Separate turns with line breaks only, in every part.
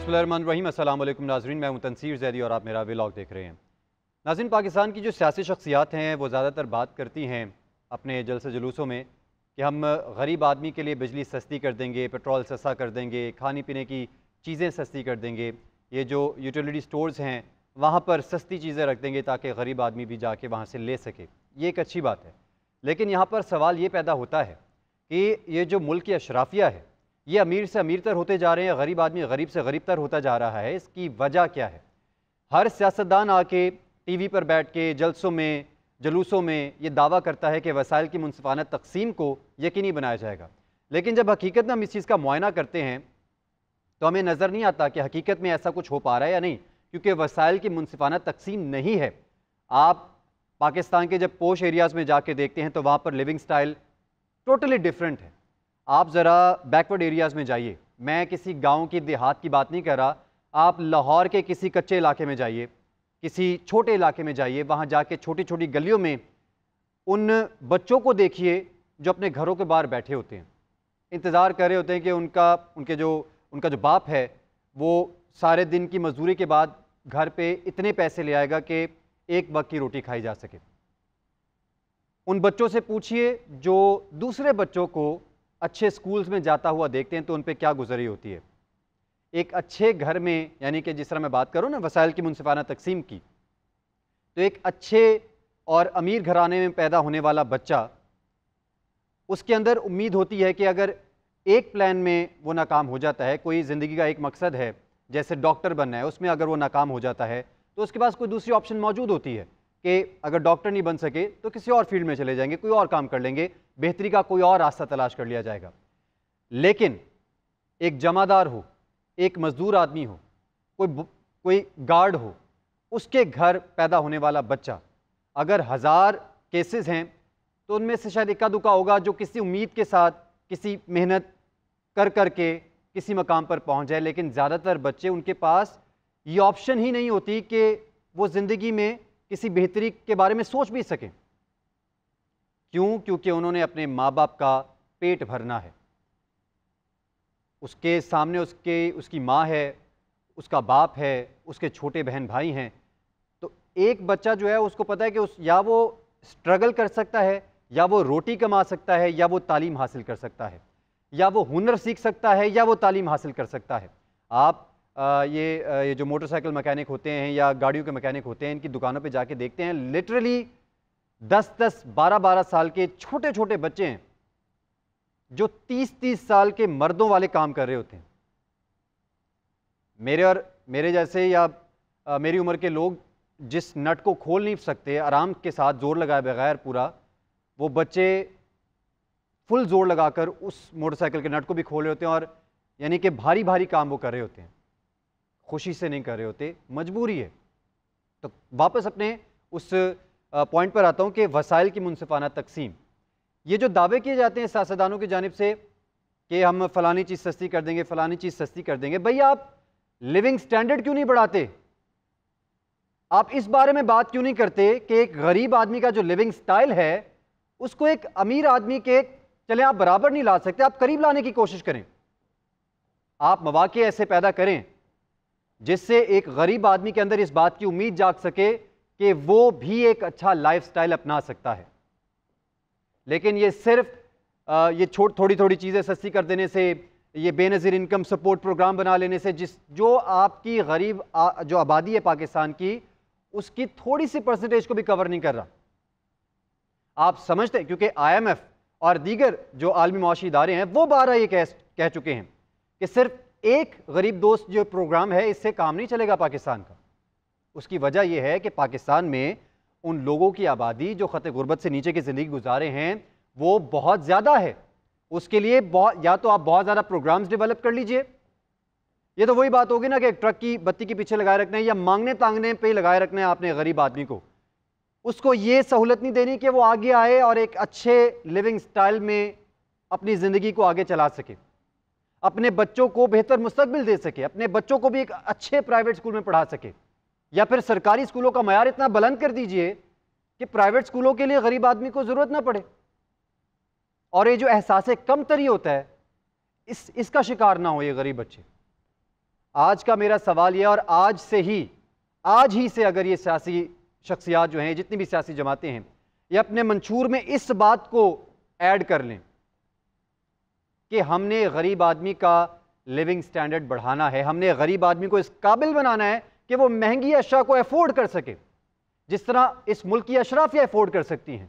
بسم اللہ الرحمن الرحیم۔ السلام علیکم ناظرین، میں ہوں تنصیر زیدی اور آپ میرا ولاگ دیکھ رہے ہیں۔ ناظرین، پاکستان کی جو سیاسی شخصیات ہیں وہ زیادہ تر بات کرتی ہیں اپنے جلسے جلوسوں میں کہ ہم غریب آدمی کے لیے بجلی سستی کر دیں گے، پیٹرول سستا کر دیں گے، کھانے پینے کی چیزیں سستی کر دیں گے، یہ جو یوٹیلیٹی سٹورز ہیں وہاں پر سستی چیزیں رکھ دیں گے تاکہ غریب آدمی بھی جا کے وہاں سے لے سکے۔ یہ ایک اچھی بات ہے، لیکن یہاں پر سوال یہ پیدا ہوتا ہے کہ یہ جو ملک کی اشرافیہ ہے یہ امیر سے امیر تر ہوتے جا رہے ہیں، غریب آدمی غریب سے غریب تر ہوتا جا رہا ہے۔ اس کی وجہ کیا ہے؟ ہر سیاستدان آ کے ٹی وی پر بیٹھ کے جلسوں میں جلوسوں میں یہ دعویٰ کرتا ہے کہ وسائل کی منصفانہ تقسیم کو یقینی بنایا جائے گا، لیکن جب حقیقت میں ہم اس چیز کا معائنہ کرتے ہیں تو ہمیں نظر نہیں آتا کہ حقیقت میں ایسا کچھ ہو پا رہا ہے یا نہیں، کیونکہ وسائل کی منصفانہ تقسیم نہیں ہے۔ آپ پاکستان کے جب پوش ایریاز میں جا کے دیکھتے ہیں تو وہاں پر لیونگ سٹائل ٹوٹلی ڈیفرنٹ ہے۔ آپ ذرا بیکورڈ ایریاز میں جائیے، میں کسی گاؤں کی دیہات کی بات نہیں کر رہا، آپ لاہور کے کسی کچے علاقے میں جائیے، کسی چھوٹے علاقے میں جائیے، وہاں جا کے چھوٹی چھوٹی گلیوں میں ان بچوں کو دیکھیے جو اپنے گھروں کے باہر بیٹھے ہوتے ہیں، انتظار کر رہے ہوتے ہیں کہ ان کا جو باپ ہے وہ سارے دن کی مزدوری کے بعد گھر پہ اتنے پیسے لے آئے گا کہ ایک وقت کی روٹی کھائی جا سکے۔ ان بچوں سے پوچھئے جو دوسرے بچوں کو اچھے سکولز میں جاتا ہوا دیکھتے ہیں تو ان پہ کیا گزری ہوتی ہے۔ ایک اچھے گھر میں، یعنی کہ جس طرح میں بات کروں نا وسائل کی منصفانہ تقسیم کی، تو ایک اچھے اور امیر گھرانے میں پیدا ہونے والا بچہ، اس کے اندر امید ہوتی ہے کہ اگر ایک پلان میں وہ ناکام ہو جاتا ہے، کوئی زندگی کا ایک مقصد ہے جیسے ڈاکٹر بننا ہے، اس میں اگر وہ ناکام ہو جاتا ہے تو اس کے پاس کوئی دوسری آپشن موجود ہوتی ہے کہ اگر ڈاکٹر نہیں بن سکے تو کسی اور فیلڈ میں چلے جائیں گے، کوئی اور کام کر لیں گے، بہتری کا کوئی اور راستہ تلاش کر لیا جائے گا۔ لیکن ایک جمعدار ہو، ایک مزدور آدمی ہو، کوئی گارڈ ہو، اس کے گھر پیدا ہونے والا بچہ، اگر 1000 کیسز ہیں تو ان میں سے شاید اکا دکا ہوگا جو کسی امید کے ساتھ کسی محنت کر کے کسی مقام پر پہنچ جائے، لیکن زیادہ تر بچے ان کے پاس یہ آپشن ہی نہیں ہوتی کہ وہ زندگی میں کسی بہتری کے بارے میں سوچ بھی سکیں۔ کیوں؟ کیونکہ انہوں نے اپنے ماں باپ کا پیٹ بھرنا ہے، اس کے سامنے اس کی ماں ہے، اس کا باپ ہے، اس کے چھوٹے بہن بھائی ہیں، تو ایک بچہ جو ہے اس کو پتہ ہے کہ یا وہ سٹرگل کر سکتا ہے، یا وہ روٹی کما سکتا ہے، یا وہ تعلیم حاصل کر سکتا ہے، یا وہ ہنر سیکھ سکتا ہے، یا وہ تعلیم حاصل کر سکتا ہے۔ آپ یہ جو موٹر سائیکل مکینک ہوتے ہیں یا گاڑیوں کے مکینک ہوتے ہیں، ان کی دکانوں پہ جا کے دیکھتے ہیں، لٹرلی 10 12 سال کے چھوٹے چھوٹے بچے ہیں جو 30 سال کے مردوں والے کام کر رہے ہوتے ہیں۔ میرے جیسے یا میری عمر کے لوگ جس نٹ کو کھول نہیں سکتے آرام کے ساتھ زور لگائے بغیر پورا، وہ بچے فل زور لگا کر اس موٹر سائیکل کے نٹ کو بھی کھول رہے ہوتے ہیں، اور یعنی کہ بھاری بھاری کام وہ کر رہے ہوتے ہیں، خوشی سے نہیں کر رہے ہوتے، مجبوری ہے۔ تو واپس اپنے اس پوائنٹ پر آتا ہوں کہ وسائل کی منصفانہ تقسیم، یہ جو دعوے کیے جاتے ہیں سیاستدانوں کی جانب سے کہ ہم فلانی چیز سستی کر دیں گے، فلانی چیز سستی کر دیں گے، بھئی آپ لیونگ سٹینڈرڈ کیوں نہیں بڑھاتے؟ آپ اس بارے میں بات کیوں نہیں کرتے کہ ایک غریب آدمی کا جو لیونگ سٹائل ہے اس کو ایک امیر آدمی کے، چلیں آپ برابر نہیں لا سکتے، آپ قریب لانے کی کوشش کریں، آپ مواقع ایسے پیدا کریں جس سے ایک غریب آدمی کے اندر اس بات کی امید جاگ سکے کہ وہ بھی ایک اچھا لائف سٹائل اپنا سکتا ہے۔ لیکن یہ صرف یہ تھوڑی چیزیں سستی کر دینے سے، یہ بے نظیر انکم سپورٹ پروگرام بنا لینے سے، جو آپ کی غریب جو آبادی ہے پاکستان کی، اس کی تھوڑی سی پرسنٹیج کو بھی کور نہیں کر رہا۔ آپ سمجھتے ہیں، کیونکہ IMF اور دیگر جو عالمی معاشی ادارے ہیں وہ بارہ یہ کہہ چکے ہیں کہ صرف ایک غریب دوست جو پروگرام ہے اس سے کام نہیں چلے گا پاکستان کا۔ اس کی وجہ یہ ہے کہ پاکستان میں ان لوگوں کی آبادی جو خط غربت سے نیچے کی زندگی گزارے ہیں وہ بہت زیادہ ہے۔ اس کے لیے یا تو آپ بہت زیادہ پروگرامز ڈیولپ کر لیجئے، یہ تو وہی بات ہوگی نا کہ ایک ٹرک کی بتی کے پیچھے لگائے رکھنا ہے یا مانگنے تانگنے پہ لگائے رکھنا ہے آپ نے غریب آدمی کو، اس کو یہ سہولت نہیں دینی کہ وہ آگے آئے اور ایک اچھے لیونگ سٹائل میں اپنی زندگی کو آگے چلا سکے، اپنے بچوں کو بہتر مستقبل دے سکے، اپنے بچوں کو بھی ایک اچھے پرائیویٹ سکول میں پڑھا سکے، یا پھر سرکاری سکولوں کا معیار اتنا بلند کر دیجئے کہ پرائیویٹ سکولوں کے لیے غریب آدمی کو ضرورت نہ پڑے، اور یہ جو احساس کم تری ہوتا ہے اس کا شکار نہ ہو یہ غریب بچے۔ آج کا میرا سوال یہ، اور آج ہی سے اگر یہ سیاسی شخصیات جو ہیں، جتنی بھی سیاسی جماعتیں ہیں، یہ اپنے منشور میں اس بات کو ایڈ کر لیں کہ ہم نے غریب آدمی کا لیونگ سٹینڈرڈ بڑھانا ہے، ہم نے غریب آدمی کو اس قابل بنانا ہے کہ وہ مہنگی اشیاء کو افورڈ کر سکے، جس طرح اس ملک کی اشرافیہ افورڈ کر سکتی ہیں،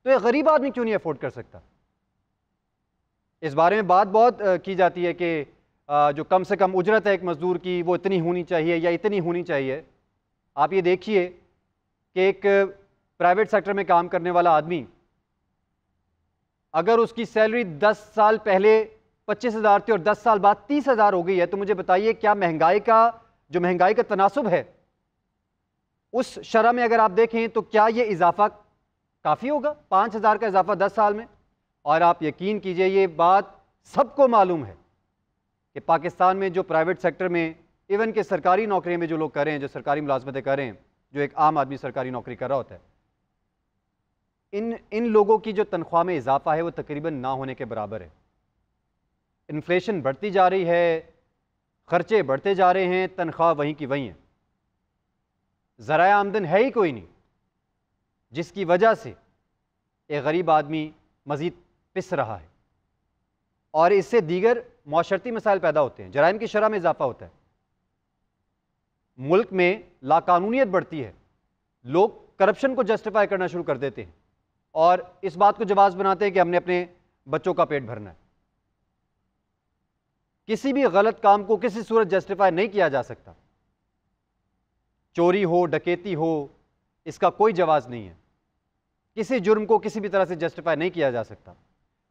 تو یہ غریب آدمی کیوں نہیں افورڈ کر سکتا؟ اس بارے میں بات بہت کی جاتی ہے کہ جو کم سے کم اجرت ہے ایک مزدور کی وہ اتنی ہونی چاہیے یا اتنی ہونی چاہیے۔ آپ یہ دیکھیے کہ ایک پرائیویٹ سیکٹر میں کام کرنے والا آدمی اگر اس کی سیلری 10 سال پہلے 25,000 تھی اور 10 سال بعد 30,000 ہو گئی ہے، تو مجھے بتائیے کیا مہنگائی کا تناسب ہے اس شرح میں اگر آپ دیکھیں تو کیا یہ اضافہ کافی ہوگا؟ 5,000 کا اضافہ 10 سال میں، اور آپ یقین کیجئے یہ بات سب کو معلوم ہے کہ پاکستان میں جو پرائیویٹ سیکٹر میں ایون کہ سرکاری نوکری میں جو لوگ کر رہے ہیں، جو سرکاری ملازمتیں کر رہے ہیں، جو ایک عام آدمی سرکاری نوکری کر رہا ہوتا ہے، ان لوگوں کی جو تنخواہ میں اضافہ ہے وہ تقریباً نہ ہونے کے برابر ہے۔ انفلیشن بڑھتی جا رہی ہے، خرچے بڑھتے جا رہے ہیں، تنخواہ وہیں کی وہیں ہے، ذرائع آمدن ہے ہی کوئی نہیں، جس کی وجہ سے ایک غریب آدمی مزید پس رہا ہے، اور اس سے دیگر معاشرتی مسائل پیدا ہوتے ہیں، جرائم کی شرح میں اضافہ ہوتا ہے، ملک میں لاقانونیت بڑھتی ہے، لوگ کرپشن کو جسٹیفائی کرنا شروع کر دیتے ہیں اور اس بات کو جواز بناتے ہیں کہ ہم نے اپنے بچوں کا پیٹ بھرنا ہے۔ کسی بھی غلط کام کو کسی صورت جسٹیفائی نہیں کیا جا سکتا، چوری ہو، ڈکیتی ہو، اس کا کوئی جواز نہیں ہے، کسی جرم کو کسی بھی طرح سے جسٹیفائی نہیں کیا جا سکتا،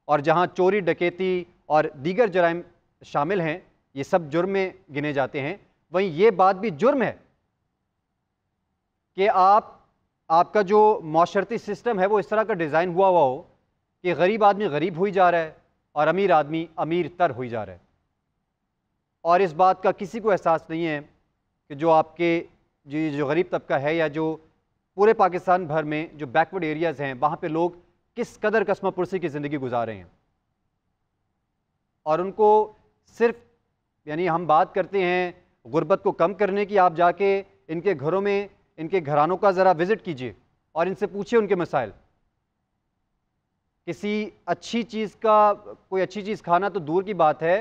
اور جہاں چوری، ڈکیتی اور دیگر جرائم شامل ہیں، یہ سب جرم میں گنے جاتے ہیں، وہیں یہ بات بھی جرم ہے کہ آپ کا جو معاشرتی سسٹم ہے وہ اس طرح کا ڈیزائن ہوا ہو کہ غریب آدمی غریب ہوئی جا رہا ہے اور امیر آدمی امیر تر ہوئی جا رہا ہے، اور اس بات کا کسی کو احساس نہیں ہے کہ جو آپ کے جو غریب طبقہ ہے یا جو پورے پاکستان بھر میں جو بیکورڈ ایریاز ہیں وہاں پہ لوگ کس قدر کسمہ پرسی کی زندگی گزار رہے ہیں، اور ان کو صرف یعنی ہم بات کرتے ہیں غربت کو کم کرنے کی، آپ جا کے ان کے گھروں میں ان کے گھرانوں کا ذرا وزٹ کیجئے اور ان سے پوچھئے ان کے مسائل، کوئی اچھی چیز کھانا تو دور کی بات ہے،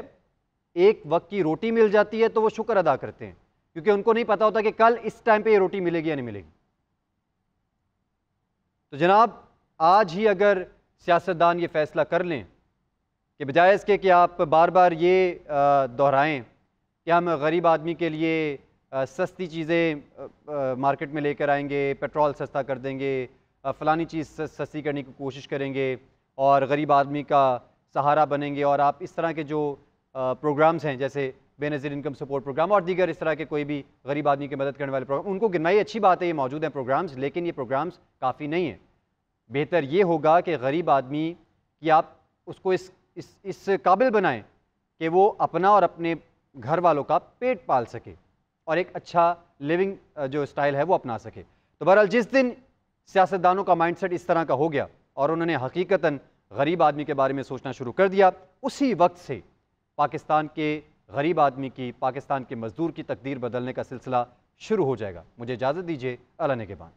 ایک وقت کی روٹی مل جاتی ہے تو وہ شکر ادا کرتے ہیں، کیونکہ ان کو نہیں پتا ہوتا کہ کل اس ٹائم پہ یہ روٹی ملے گی یا نہیں ملے گی۔ تو جناب آج ہی اگر سیاستدان یہ فیصلہ کر لیں کہ بجائے اس کے کہ آپ بار بار یہ دہرائیں کہ ہم غریب آدمی کے لیے سستی چیزیں مارکیٹ میں لے کر آئیں گے، پیٹرول سستا کر دیں گے، فلانی چیز سستی کرنے کی کوشش کریں گے اور غریب آدمی کا سہارا بنیں گے، اور آپ اس طرح کے جو پروگرامز ہیں جیسے بے نظیر انکم سپورٹ پروگرام اور دیگر اس طرح کے کوئی بھی غریب آدمی کی مدد کرنے والے پروگرام، ان کو گنائی اچھی بات ہے، یہ موجود ہیں پروگرامز، لیکن یہ پروگرامز کافی نہیں ہیں۔ بہتر یہ ہوگا کہ غریب آدمی کی آپ اس کو اس قابل بنائیں کہ وہ اپنا اور اپنے گھر والوں کا پیٹ پال سکے اور ایک اچھا لیونگ جو سٹائل ہے وہ اپنا سکے۔ تو بہرحال جس دن سیاستدانوں کا مائنڈ سیٹ اس طرح کا ہو گیا اور انہوں نے حقیقتاً غریب آدمی کے بارے میں سوچنا شروع کر دیا، اسی وقت سے پاکستان کے غریب آدمی کی، پاکستان کے مزدور کی تقدیر بدلنے کا سلسلہ شروع ہو جائے گا۔ مجھے اجازت دیجیے، اللہ نگہبان۔